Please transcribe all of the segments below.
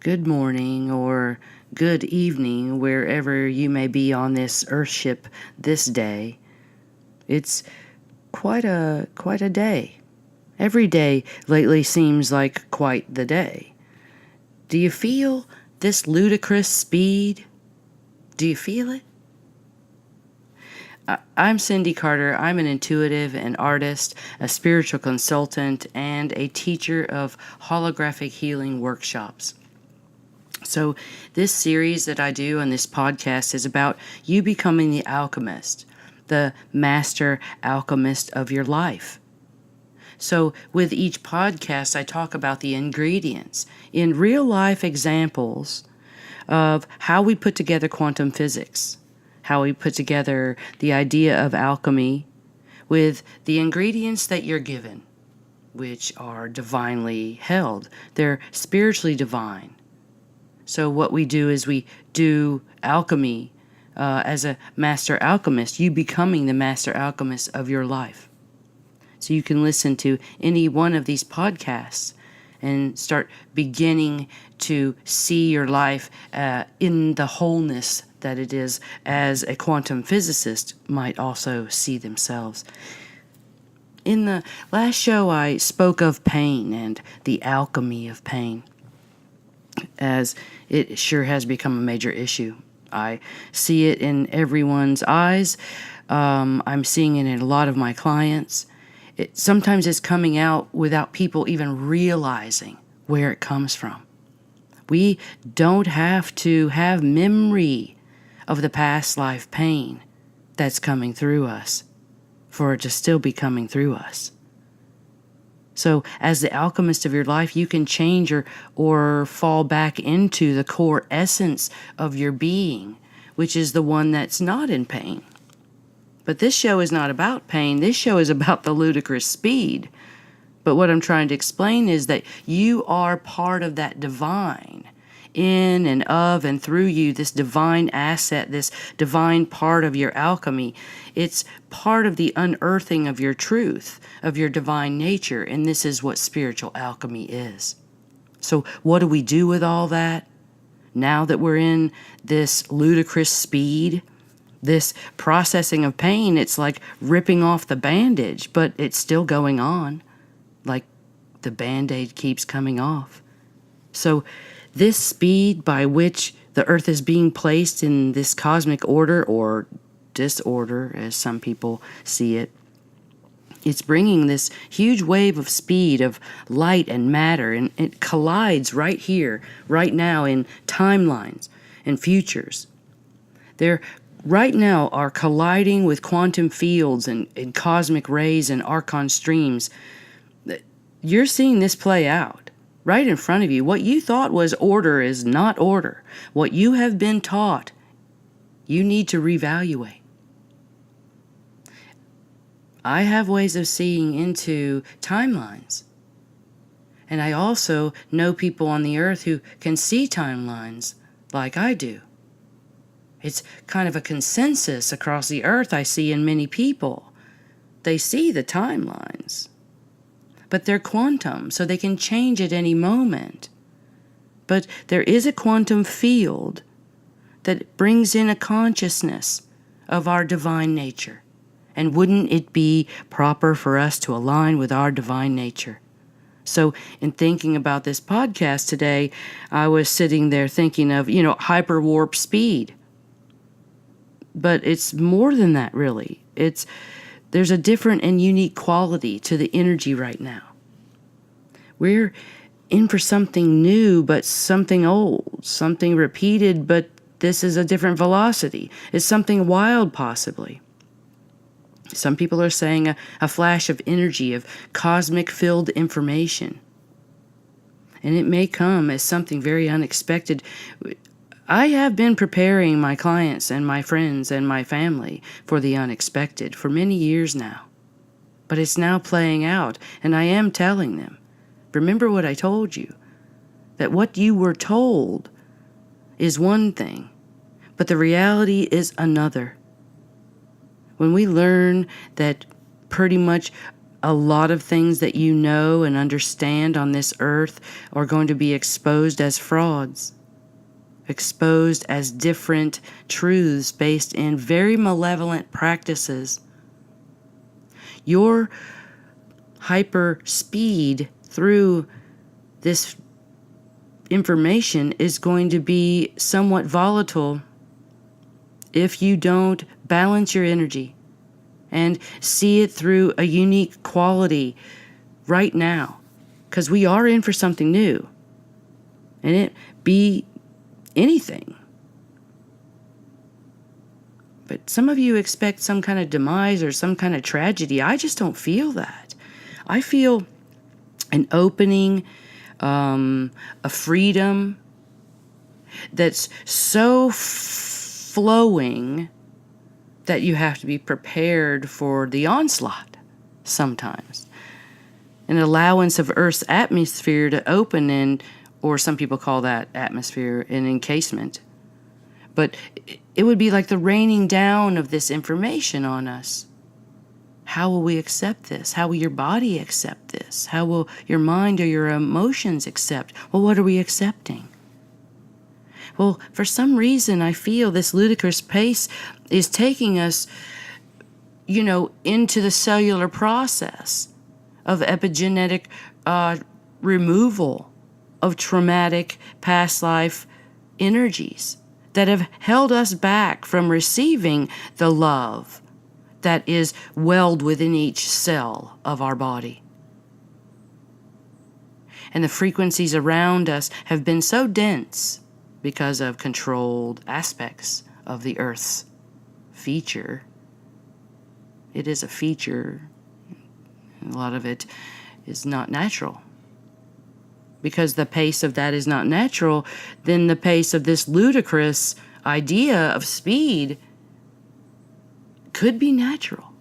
good morning or good evening wherever you may be on this Earthship this day. It's quite a day. Every day lately seems like quite the day. Do you feel this ludicrous speed? Do you feel it? I'm Cindy Carter. I'm an intuitive, an artist, a spiritual consultant, and a teacher of holographic healing workshops. So this series that I do on this podcast is about you becoming the alchemist, the Master Alchemist of your life. So with each podcast, I talk about the ingredients in real life examples of how we put together quantum physics, how we put together the idea of alchemy with the ingredients that you're given, which are divinely held. They're spiritually divine. So what we do is we do alchemy as a master alchemist, you becoming the master alchemist of your life. So you can listen to any one of these podcasts and start beginning to see your life in the wholeness that it is, as a quantum physicist might also see themselves. In the last show, I spoke of pain and the alchemy of pain, as it sure has become a major issue. I see it in everyone's eyes. I'm seeing it in a lot of my clients. Sometimes it's coming out without people even realizing where it comes from. We don't have to have memory of the past life pain that's coming through us for it to still be coming through us. So as the alchemist of your life, you can change or fall back into the core essence of your being, which is the one that's not in pain. But this show is not about pain. This show is about the ludicrous speed. But what I'm trying to explain is that you are part of that divine, in and of and through you, this divine asset, this divine part of your alchemy. It's part of the unearthing of your truth, of your divine nature, and this is what spiritual alchemy is. So what do we do with all that? Now that we're in this ludicrous speed, this processing of pain, it's like ripping off the bandage, but it's still going on, like the Band-Aid keeps coming off. So this speed by which the earth is being placed in this cosmic order, or disorder as some people see it, it's bringing this huge wave of speed of light and matter, and it collides right here, right now, in timelines and futures. They're right now are colliding with quantum fields and cosmic rays and archon streams. You're seeing this play out right in front of you. What you thought was order is not order. What you have been taught, you need to reevaluate. I have ways of seeing into timelines. And I also know people on the earth who can see timelines like I do. It's kind of a consensus across the earth I see in many people. They see the timelines, but they're quantum, so they can change at any moment. But there is a quantum field that brings in a consciousness of our divine nature. And wouldn't it be proper for us to align with our divine nature? So in thinking about this podcast today, I was sitting there thinking of, hyperwarp speed. But it's more than that, really. There's a different and unique quality to the energy right now. We're in for something new, but something old, something repeated, but this is a different velocity. It's something wild, possibly. Some people are saying a flash of energy, of cosmic-filled information. And it may come as something very unexpected. I have been preparing my clients and my friends and my family for the unexpected for many years now. But it's now playing out, and I am telling them, remember what I told you, that what you were told is one thing, but the reality is another. When we learn that pretty much a lot of things that you know and understand on this earth are going to be exposed as frauds, exposed as different truths based in very malevolent practices. Your hyper speed through this information is going to be somewhat volatile if you don't balance your energy and see it through a unique quality right now, because we are in for something new, and it be anything. But some of you expect some kind of demise or some kind of tragedy. I just don't feel that. I feel an opening, a freedom that's so flowing that you have to be prepared for the onslaught sometimes. An allowance of Earth's atmosphere to open in, or some people call that atmosphere an encasement. But it would be like the raining down of this information on us. How will we accept this? How will your body accept this? How will your mind or your emotions accept? Well, what are we accepting? Well, for some reason, I feel this ludicrous pace is taking us, into the cellular process of epigenetic removal of traumatic past life energies that have held us back from receiving the love that is welled within each cell of our body. And the frequencies around us have been so dense because of controlled aspects of the Earth's feature. It is a feature. A lot of it is not natural. Because the pace of that is not natural, then the pace of this ludicrous idea of speed could be natural.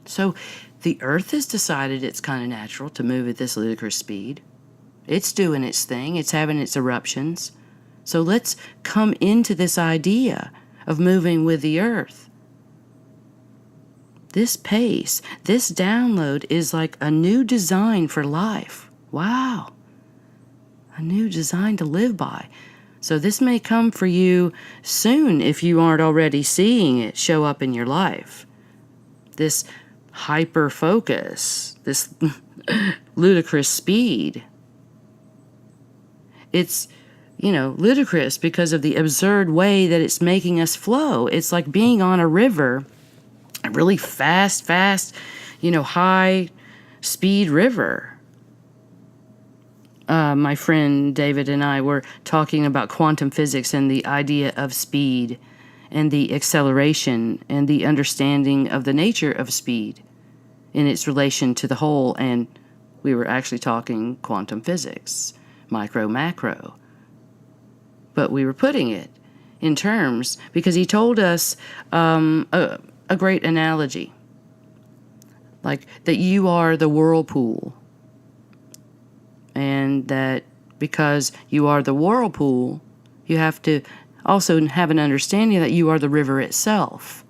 So the Earth has decided it's kind of natural to move at this ludicrous speed. It's doing its thing. It's having its eruptions. So let's come into this idea of moving with the Earth. This pace, this download is like a new design for life. Wow. A new design to live by. So this may come for you soon if you aren't already seeing it show up in your life. This hyper focus, this ludicrous speed. It's, ludicrous because of the absurd way that it's making us flow. It's like being on a river, a really fast, high speed river. My friend David and I were talking about quantum physics and the idea of speed and the acceleration and the understanding of the nature of speed in its relation to the whole. And we were actually talking quantum physics, micro, macro. But we were putting it in terms because he told us a great analogy, like that you are the whirlpool. And that because you are the whirlpool, you have to also have an understanding that you are the river itself.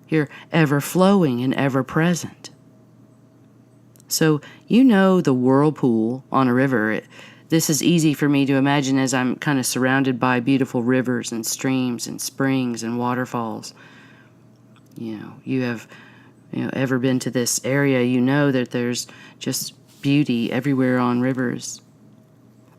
You're ever flowing and ever present. So the whirlpool on a river. This is easy for me to imagine as I'm kind of surrounded by beautiful rivers and streams and springs and waterfalls. You have ever been to this area, that there's just beauty everywhere on rivers.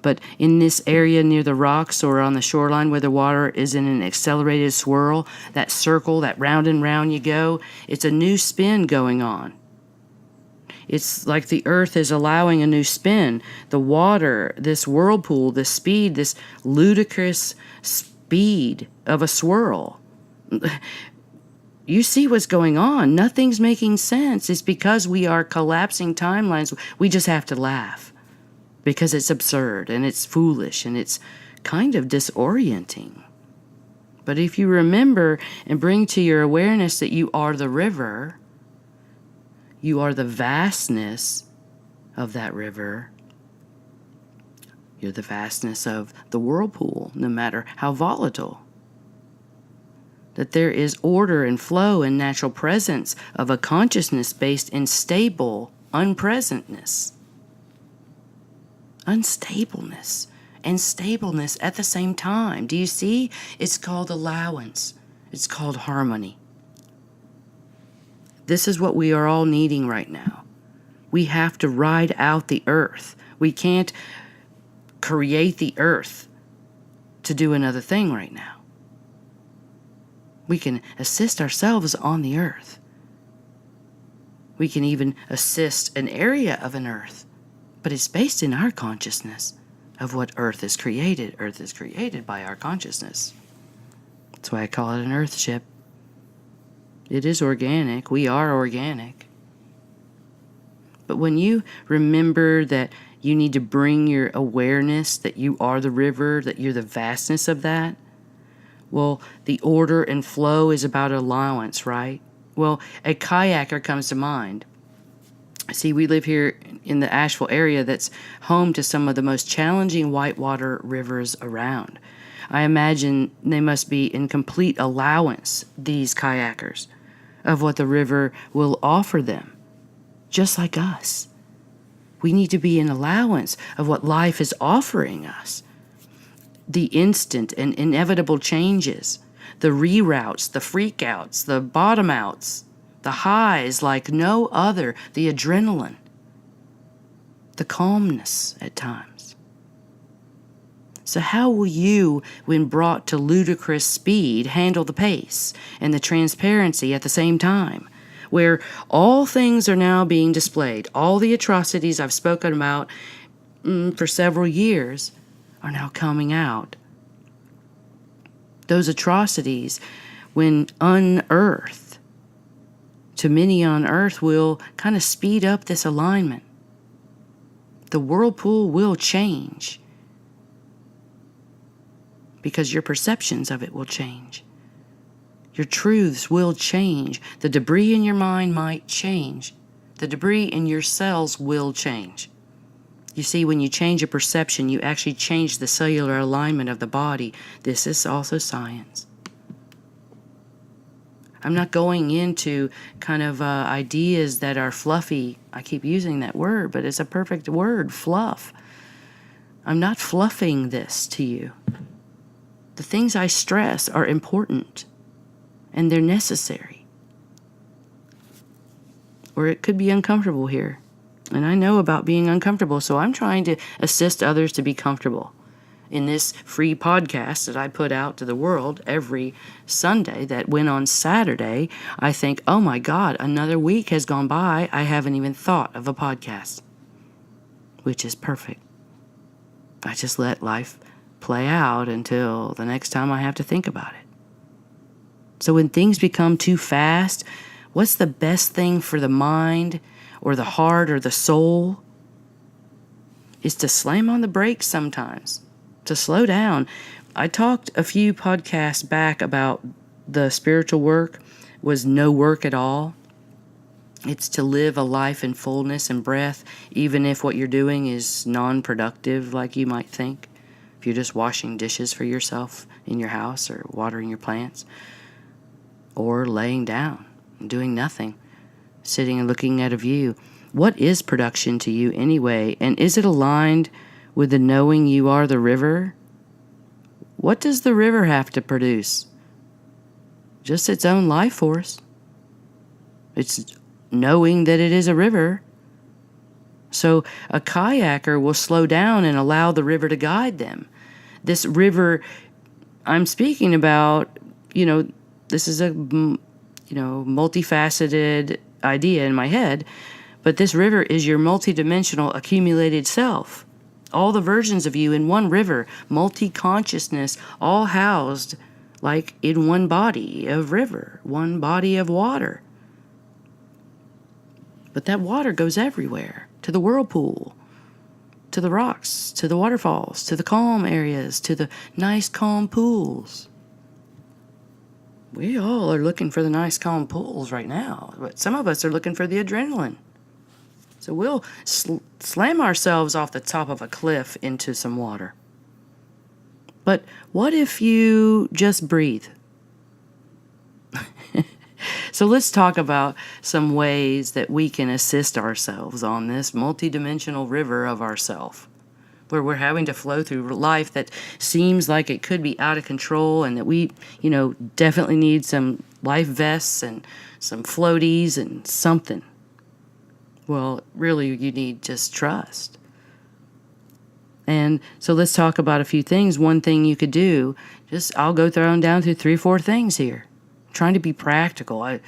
But in this area near the rocks or on the shoreline where the water is in an accelerated swirl, that circle, that round and round you go, it's a new spin going on. It's like the Earth is allowing a new spin. The water, this whirlpool, this speed, this ludicrous speed of a swirl. You see what's going on. Nothing's making sense. It's because we are collapsing timelines. We just have to laugh because it's absurd and it's foolish and it's kind of disorienting. But if you remember and bring to your awareness that you are the river, you are the vastness of that river, you're the vastness of the whirlpool, no matter how volatile. that there is order and flow and natural presence of a consciousness based in stable unpresentness. Unstableness and stableness at the same time. Do you see? It's called allowance. It's called harmony. This is what we are all needing right now. We have to ride out the earth. We can't create the earth to do another thing right now. We can assist ourselves on the earth. We can even assist an area of an earth, but it's based in our consciousness of what earth is created. Earth is created by our consciousness. That's why I call it an earth ship. It is organic. We are organic. But when you remember that you need to bring your awareness that you are the river, that you're the vastness of that, well, the order and flow is about allowance, right? Well, a kayaker comes to mind. See, we live here in the Asheville area that's home to some of the most challenging whitewater rivers around. I imagine they must be in complete allowance, these kayakers, of what the river will offer them, just like us. We need to be in allowance of what life is offering us. The instant and inevitable changes, the reroutes, the freakouts, the bottom outs, the highs like no other, the adrenaline, the calmness at times. So how will you, when brought to ludicrous speed, handle the pace and the transparency at the same time, where all things are now being displayed, all the atrocities I've spoken about for several years are now coming out? Those atrocities, when unearthed, to many on earth, will kind of speed up this alignment. The whirlpool will change because your perceptions of it will change. Your truths will change. The debris in your mind might change. The debris in your cells will change. You see, when you change a perception, you actually change the cellular alignment of the body. This is also science. I'm not going into kind of ideas that are fluffy. I keep using that word, but it's a perfect word, fluff. I'm not fluffing this to you. The things I stress are important, and they're necessary. Or it could be uncomfortable here. And I know about being uncomfortable, so I'm trying to assist others to be comfortable. In this free podcast that I put out to the world every Sunday, that went on Saturday, I think, oh my God, another week has gone by. I haven't even thought of a podcast, which is perfect. I just let life play out until the next time I have to think about it. So when things become too fast, what's the best thing for the mind or the heart or the soul? Is to slam on the brakes sometimes, to slow down. I talked a few podcasts back about the spiritual work was no work at all. It's to live a life in fullness and breath, even if what you're doing is non-productive, like you might think. If you're just washing dishes for yourself in your house or watering your plants, or laying down and doing nothing, sitting and looking at a view. What is production to you anyway? And is it aligned with the knowing you are the river? What does the river have to produce? Just its own life force. It's knowing that it is a river. So a kayaker will slow down and allow the river to guide them. This river I'm speaking about, this is a, multifaceted idea in my head, but this river is your multidimensional accumulated self. All the versions of you in one river, multi-consciousness, all housed like in one body of river, one body of water. But that water goes everywhere, to the whirlpool, to the rocks, to the waterfalls, to the calm areas, to the nice calm pools. We all are looking for the nice calm pools right now, but some of us are looking for the adrenaline. So we'll slam ourselves off the top of a cliff into some water. But what if you just breathe? So let's talk about some ways that we can assist ourselves on this multidimensional river of ourself, where we're having to flow through life that seems like it could be out of control, and that we, definitely need some life vests and some floaties and something. Well, really, you need just trust. And so let's talk about a few things. One thing you could do, I'll go down through 3 or 4 things here. I'm trying to be practical and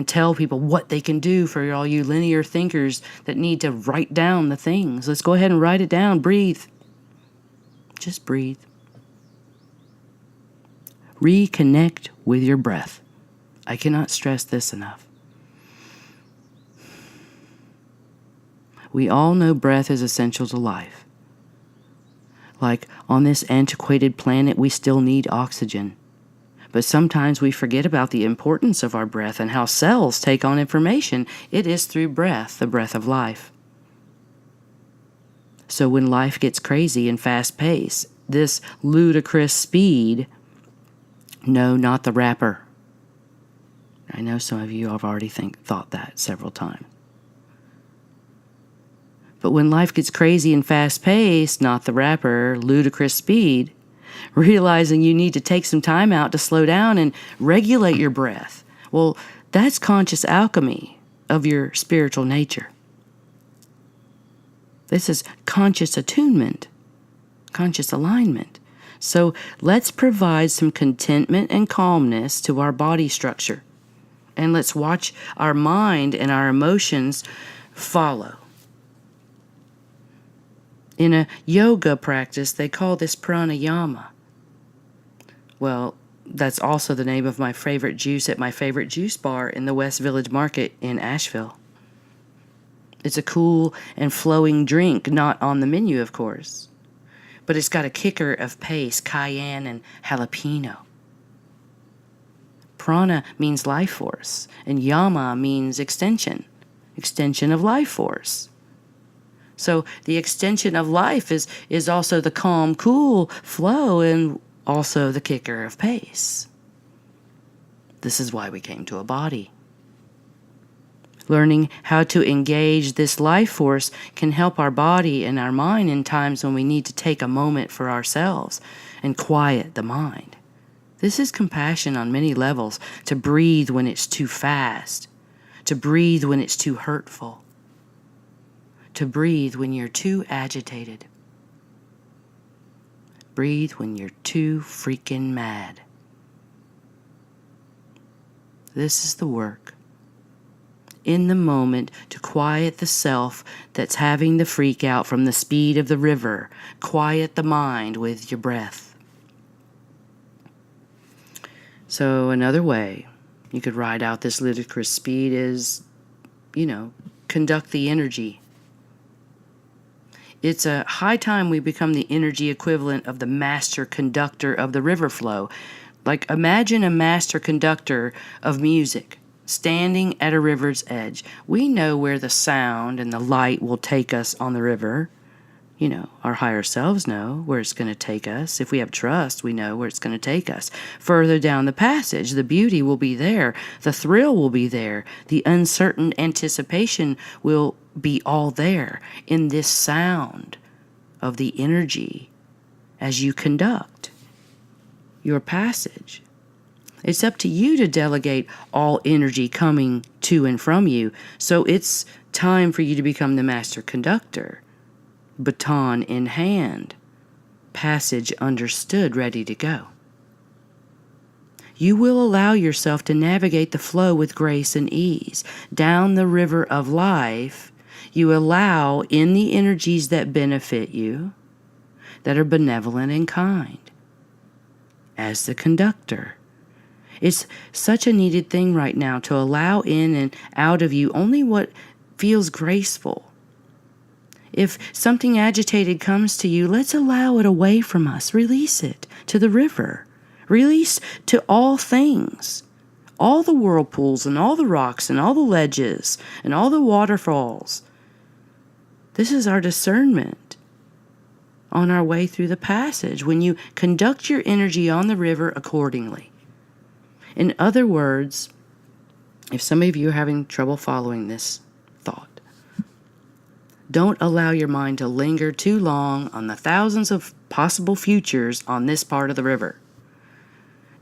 tell people what they can do for all you linear thinkers that need to write down the things. Let's go ahead and write it down. Breathe. Just breathe. Reconnect with your breath. I cannot stress this enough. We all know breath is essential to life. Like on this antiquated planet, we still need oxygen. But sometimes we forget about the importance of our breath and how cells take on information. It is through breath, the breath of life. So when life gets crazy and fast-paced, this ludicrous speed, no, not the rapper. I know some of you have already thought that several times. But when life gets crazy and fast-paced, not the rapper, ludicrous speed, realizing you need to take some time out to slow down and regulate your breath. Well, that's conscious alchemy of your spiritual nature. This is conscious attunement, conscious alignment. So let's provide some contentment and calmness to our body structure. And let's watch our mind and our emotions follow. In a yoga practice, they call this pranayama. Well, that's also the name of my favorite juice at my favorite juice bar in the West Village Market in Asheville. It's a cool and flowing drink, not on the menu, of course. But it's got a kicker of pace, cayenne, and jalapeno. Prana means life force, and yama means extension of life force. So the extension of life is also the calm, cool flow and also the kicker of pace. This is why we came to a body. Learning how to engage this life force can help our body and our mind in times when we need to take a moment for ourselves and quiet the mind. This is compassion on many levels, to breathe when it's too fast, to breathe when it's too hurtful, to breathe when you're too agitated. Breathe when you're too freaking mad. This is the work. In the moment, to quiet the self that's having the freak out from the speed of the river. Quiet the mind with your breath. So another way you could ride out this ludicrous speed is, conduct the energy. It's a high time we become the energy equivalent of the master conductor of the river flow. Like, imagine a master conductor of music standing at a river's edge. We know where the sound and the light will take us on the river. Our higher selves know where it's going to take us. If we have trust, we know where it's going to take us. Further down the passage, the beauty will be there. The thrill will be there. The uncertain anticipation will be all there in this sound of the energy as you conduct your passage. It's up to you to delegate all energy coming to and from you. So it's time for you to become the master conductor. Baton in hand, passage understood, ready to go. You will allow yourself to navigate the flow with grace and ease. Down the river of life, you allow in the energies that benefit you, that are benevolent and kind. As the conductor, it's such a needed thing right now to allow in and out of you only what feels graceful. If something agitated comes to you, let's allow it away from us. Release it to the river. Release to all things. All the whirlpools and all the rocks and all the ledges and all the waterfalls. This is our discernment on our way through the passage when you conduct your energy on the river accordingly. In other words, If some of you are having trouble following this thought, don't allow your mind to linger too long on the thousands of possible futures on this part of the river.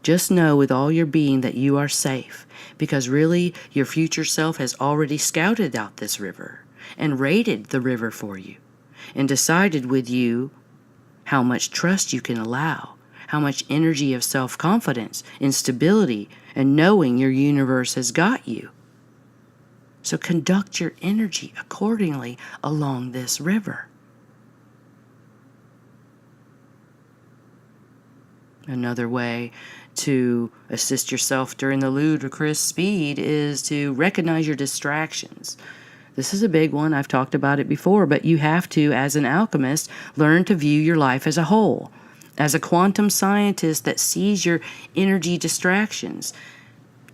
Just know with all your being that you are safe, because really your future self has already scouted out this river and rated the river for you and decided with you how much trust you can allow, how much energy of self-confidence and stability and knowing your universe has got you. So conduct your energy accordingly along this river. Another way to assist yourself during the ludicrous speed is to recognize your distractions. This is a big one. I've talked about it before, but you have to, as an alchemist, learn to view your life as a whole. As a quantum scientist that sees your energy distractions,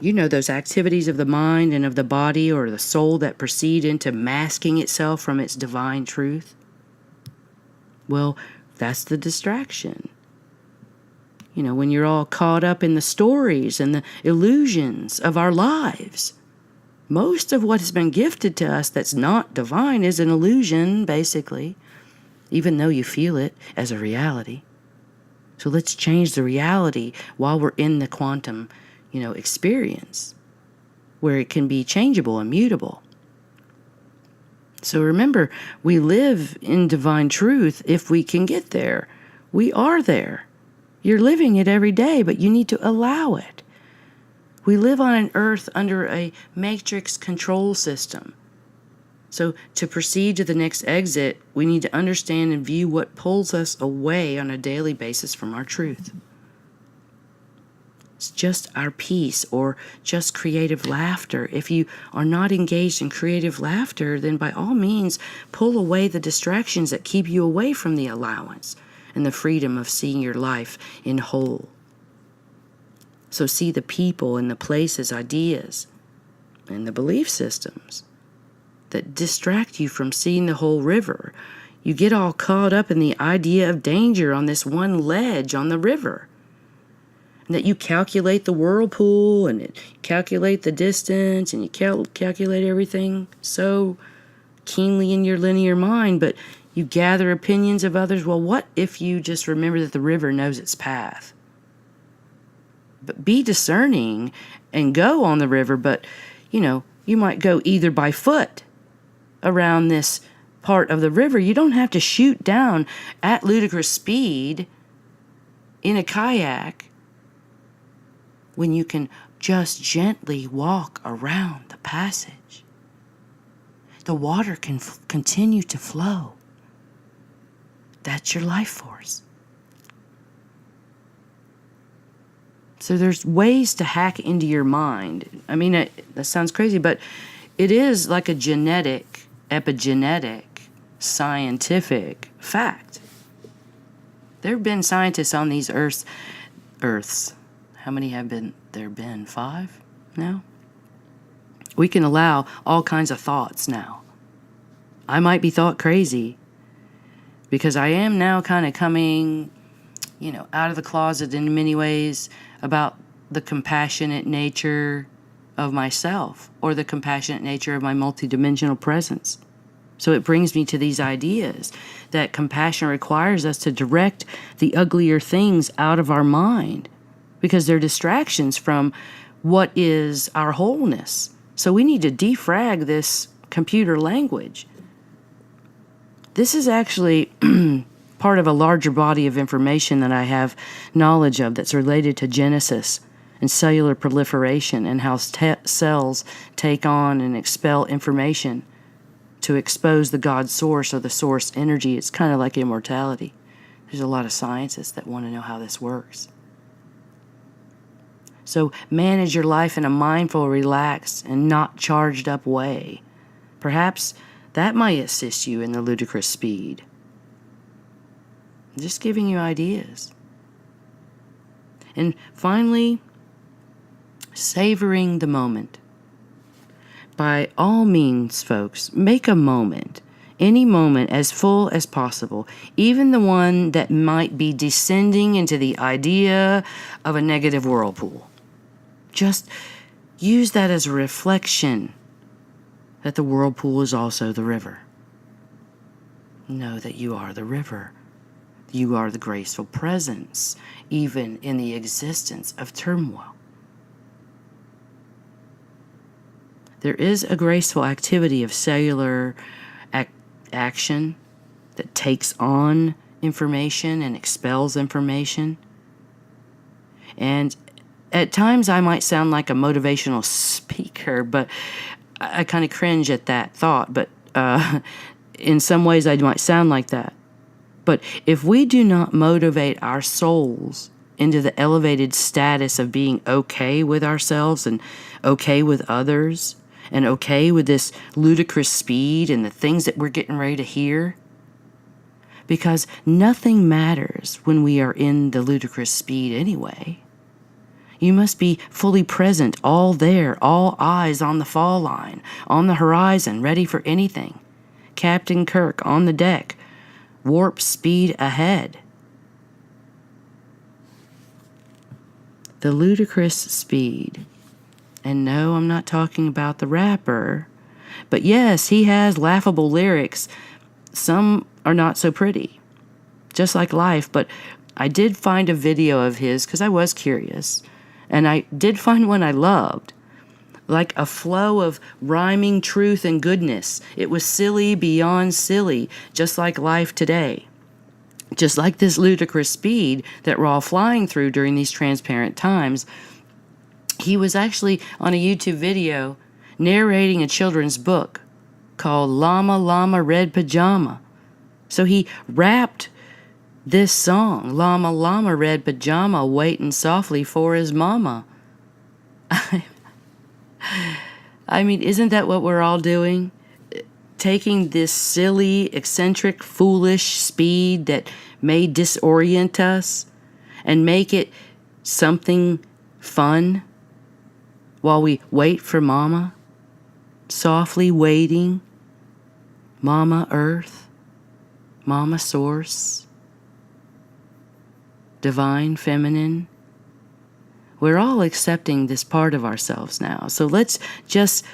you know, those activities of the mind and of the body or the soul that proceed into masking itself from its divine truth. Well, that's the distraction. You know, when you're all caught up in the stories and the illusions of our lives. Most of what has been gifted to us that's not divine is an illusion, basically, even though you feel it as a reality. So let's change the reality while we're in the quantum, experience, where it can be changeable and mutable. So remember, we live in divine truth if we can get there. We are there. You're living it every day, but you need to allow it. We live on an earth under a matrix control system. So to proceed to the next exit, we need to understand and view what pulls us away on a daily basis from our truth. It's just our peace or just creative laughter. If you are not engaged in creative laughter, then by all means, pull away the distractions that keep you away from the allowance and the freedom of seeing your life in whole. So see the people and the places, ideas, and the belief systems that distract you from seeing the whole river. You get all caught up in the idea of danger on this one ledge on the river. And that you calculate the whirlpool and calculate the distance and you calculate everything so keenly in your linear mind, but you gather opinions of others. Well, what if you just remember that the river knows its path? But be discerning and go on the river, but, you might go either by foot around this part of the river. You don't have to shoot down at ludicrous speed in a kayak when you can just gently walk around the passage. The water can continue to flow. That's your life force. So there's ways to hack into your mind. I mean, that sounds crazy, but it is like a genetic, epigenetic, scientific fact. There have been scientists on these Earths. How many have there been? 5 now? We can allow all kinds of thoughts now. I might be thought crazy because I am now kind of coming, out of the closet in many ways about the compassionate nature of myself or the compassionate nature of my multidimensional presence. So it brings me to these ideas that compassion requires us to direct the uglier things out of our mind because they're distractions from what is our wholeness. So we need to defrag this computer language. This is actually part of a larger body of information that I have knowledge of that's related to Genesis and cellular proliferation and how cells take on and expel information to expose the God source or the source energy. It's kind of like immortality. There's a lot of scientists that want to know how this works. So manage your life in a mindful, relaxed, and not charged up way. Perhaps that might assist you in the ludicrous speed. I'm just giving you ideas. And finally, savoring the moment. By all means, folks, make a moment, any moment as full as possible, even the one that might be descending into the idea of a negative whirlpool. Just use that as a reflection that the whirlpool is also the river. Know that you are the river. You are the graceful presence, even in the existence of turmoil. There is a graceful activity of cellular action that takes on information and expels information. And at times I might sound like a motivational speaker, but I kind of cringe at that thought. But in some ways I might sound like that. But if we do not motivate our souls into the elevated status of being okay with ourselves and okay with others and okay with this ludicrous speed and the things that we're getting ready to hear, because nothing matters when we are in the ludicrous speed anyway. You must be fully present, all there, all eyes on the fall line, on the horizon, ready for anything. Captain Kirk on the deck, warp speed ahead. The ludicrous speed. And no, I'm not talking about the rapper. But yes, he has laughable lyrics. Some are not so pretty. Just like life, but I did find a video of his because I was curious. And I did find one I loved. Like a flow of rhyming truth and goodness. It was silly beyond silly, just like life today. Just like this ludicrous speed that we're all flying through during these transparent times. He was actually on a YouTube video narrating a children's book called Llama Llama Red Pajama. So he rapped this song, Llama Llama Red Pajama, waiting softly for his mama. I mean, isn't that what we're all doing? Taking this silly, eccentric, foolish speed that may disorient us and make it something fun while we wait for Mama, softly waiting, Mama Earth, Mama Source, Divine Feminine. We're all accepting this part of ourselves now. So let's just,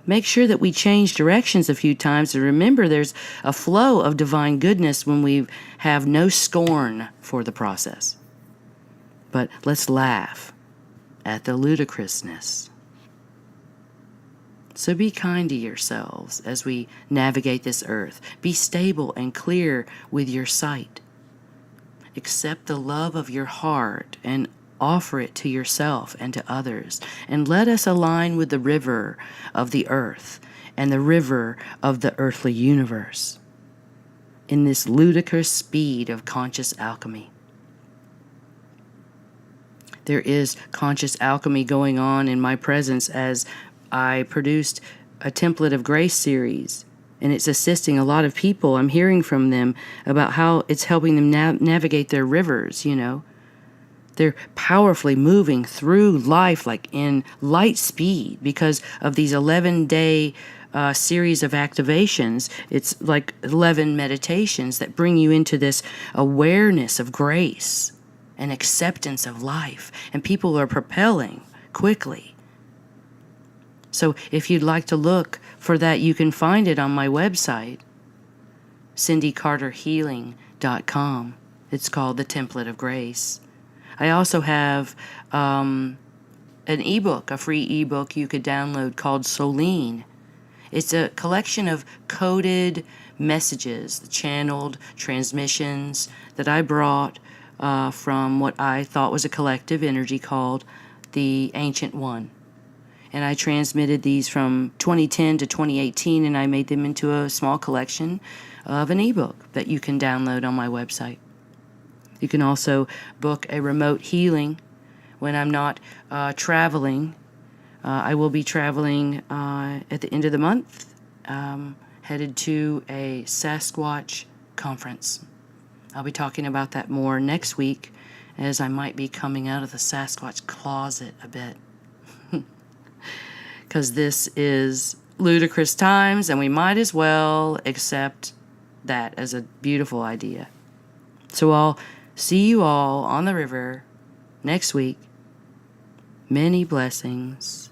make sure that we change directions a few times and remember there's a flow of divine goodness when we have no scorn for the process. But let's laugh at the ludicrousness. So be kind to yourselves as we navigate this earth. Be stable and clear with your sight. Accept the love of your heart and offer it to yourself and to others. And let us align with the river of the earth and the river of the earthly universe in this ludicrous speed of conscious alchemy. There is conscious alchemy going on in my presence as I produced a Template of Grace series, and it's assisting a lot of people. I'm hearing from them about how it's helping them navigate their rivers, They're powerfully moving through life like in light speed because of these 11-day series of activations. It's like 11 meditations that bring you into this awareness of grace and acceptance of life. And people are propelling quickly. So if you'd like to look for that, you can find it on my website, cindycarterhealing.com. It's called The Template of Grace. I also have an ebook, a free ebook you could download called Solene. It's a collection of coded messages, channeled transmissions that I brought from what I thought was a collective energy called the Ancient One. And I transmitted these from 2010 to 2018, and I made them into a small collection of an ebook that you can download on my website. You can also book a remote healing when I'm not traveling. I will be traveling at the end of the month, headed to a Sasquatch conference. I'll be talking about that more next week, as I might be coming out of the Sasquatch closet a bit. Because this is ludicrous times, and we might as well accept that as a beautiful idea. So I'll see you all on the river next week. Many blessings.